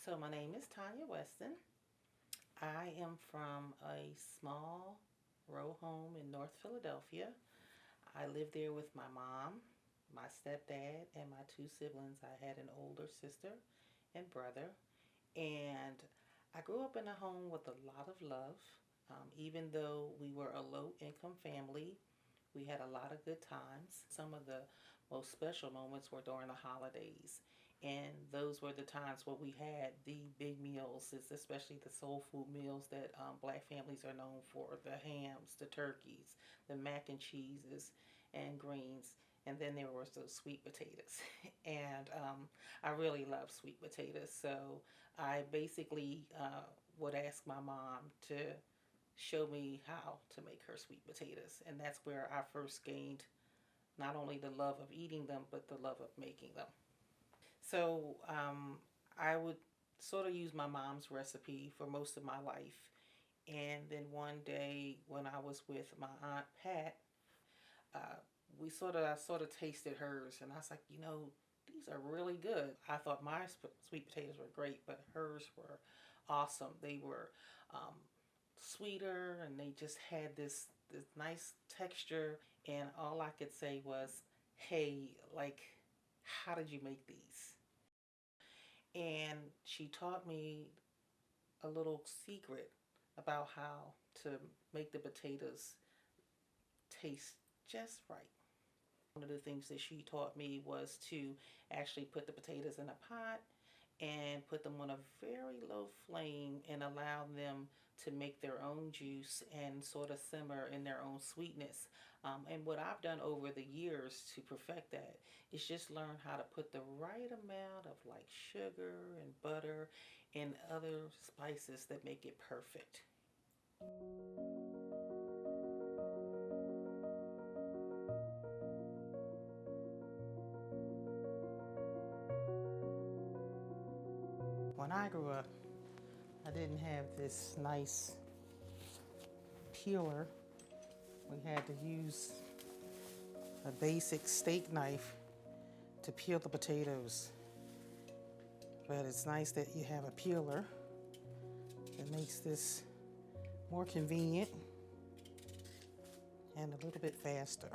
So my name is Tanya Weston. I am from a small row home in North Philadelphia. I live there with my mom, my stepdad, and my two siblings. I had an older sister and brother. And I grew up in a home with a lot of love. Even though we were a low income family, we had a lot of good times. Some of the most special moments were during the holidays. And those were the times where we had the big meals, especially the soul food meals that black families are known for, the hams, the turkeys, the mac and cheeses, and greens. And then there were those sweet potatoes. And I really love sweet potatoes. So I basically would ask my mom to show me how to make her sweet potatoes. And that's where I first gained not only the love of eating them, but the love of making them. So I would sort of use my mom's recipe for most of my life. And then one day when I was with my aunt Pat, uh, I sort of tasted hers, and I was like, these are really good. I thought my sweet potatoes were great, but hers were awesome. They were um, sweeter, and they just had this nice texture. And all I could say was, "Hey, like, how did you make these?" And she taught me a little secret about how to make the potatoes taste just right. One of the things that she taught me was to actually put the potatoes in a pot and put them on a very low flame and allow them to make their own juice and sort of simmer in their own sweetness. And what I've done over the years to perfect that is just learn how to put the right amount of like sugar and butter and other spices that make it perfect. When I grew up, I didn't have this nice peeler. We had to use a basic steak knife to peel the potatoes. But it's nice that you have a peeler that makes this more convenient and a little bit faster.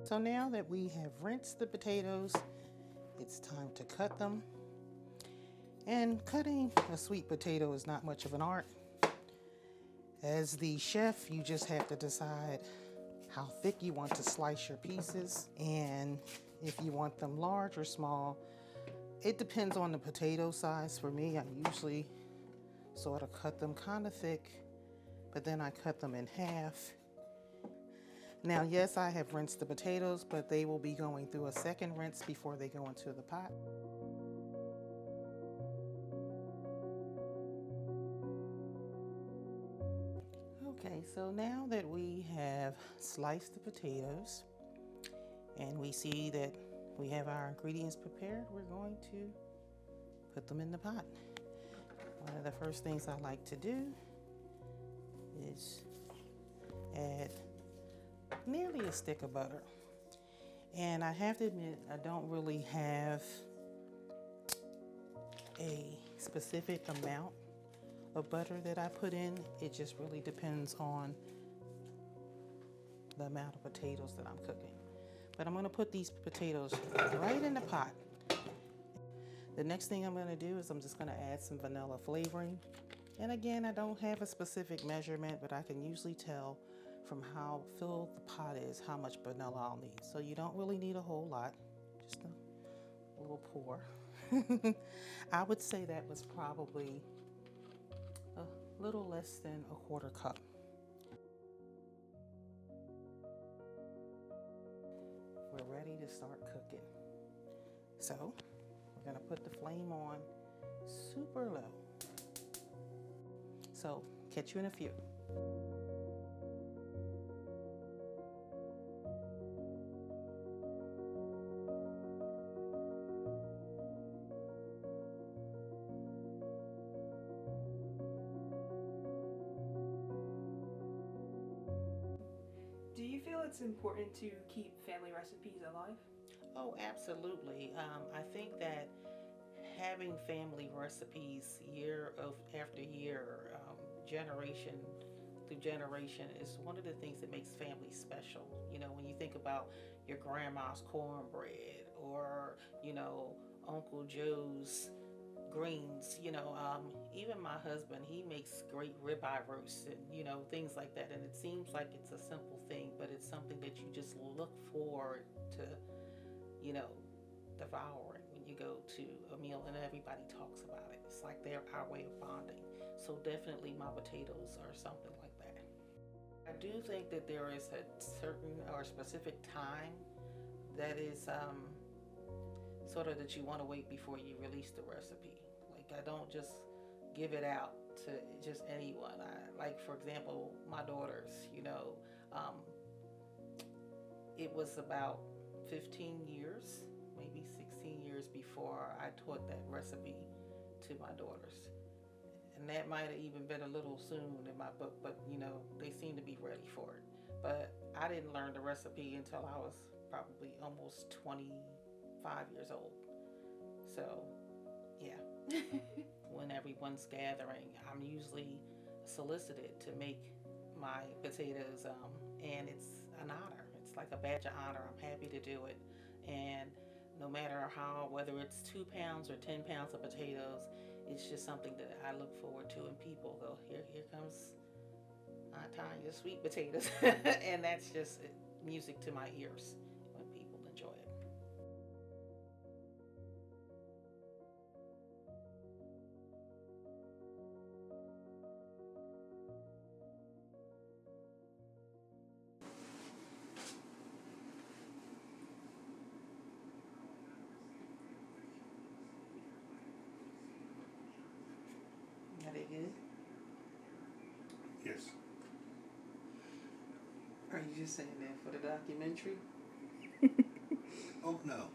So now that we have rinsed the potatoes, it's time to cut them. And cutting a sweet potato is not much of an art. As the chef, you just have to decide how thick you want to slice your pieces and if you want them large or small. It depends on the potato size. For me, I usually sort of cut them kind of thick, but then I cut them in half. Now, yes, I have rinsed the potatoes, but they will be going through a second rinse before they go into the pot. Okay, so now that we have sliced the potatoes and we see that we have our ingredients prepared, we're going to put them in the pot. One of the first things I like to do is add nearly a stick of butter. And I have to admit, I don't really have a specific amount of butter that I put in. It just really depends on the amount of potatoes that I'm cooking. But I'm going to put these potatoes right in the pot. The next thing I'm going to do is I'm just going to add some vanilla flavoring. And again, I don't have a specific measurement, but I can usually tell from how filled the pot is how much vanilla I'll need. So you don't really need a whole lot, just a little pour. I would say that was probably a little less than a quarter cup. We're ready to start cooking. So we're gonna put the flame on super low. So catch you in a few. it's important to keep family recipes alive? Oh, absolutely. I think that having family recipes year of after year, generation through generation, is one of the things that makes family special. You know, when you think about your grandma's cornbread, or you know, Uncle Joe's greens, even my husband, he makes great ribeye roasts and things like that. And it seems like it's a simple thing, but it's something that you just look forward to, you know, devouring when you go to a meal and everybody talks about it. It's like they're our way of bonding. So definitely my potatoes are something like that. I do think that there is a certain or specific time that is sort of that you want to wait before you release the recipe. Like, I don't just give it out to just anyone. Like, for example, my daughters, um, it was about 15 years, maybe 16 years before I taught that recipe to my daughters. And that might have even been a little soon in my book, but they seem to be ready for it. But I didn't learn the recipe until I was probably almost 25 years old. So, yeah. When everyone's gathering, I'm usually solicited to make my potatoes, and it's an honor. It's like a badge of honor. I'm happy to do it. And no matter how, whether it's 2 pounds or 10 pounds of potatoes, it's just something that I look forward to. And people go, here comes Aunt Tanya's sweet potatoes. And that's just music to my ears when people enjoy it. Are they good? Yes. Are you just saying that for the documentary? Oh, no.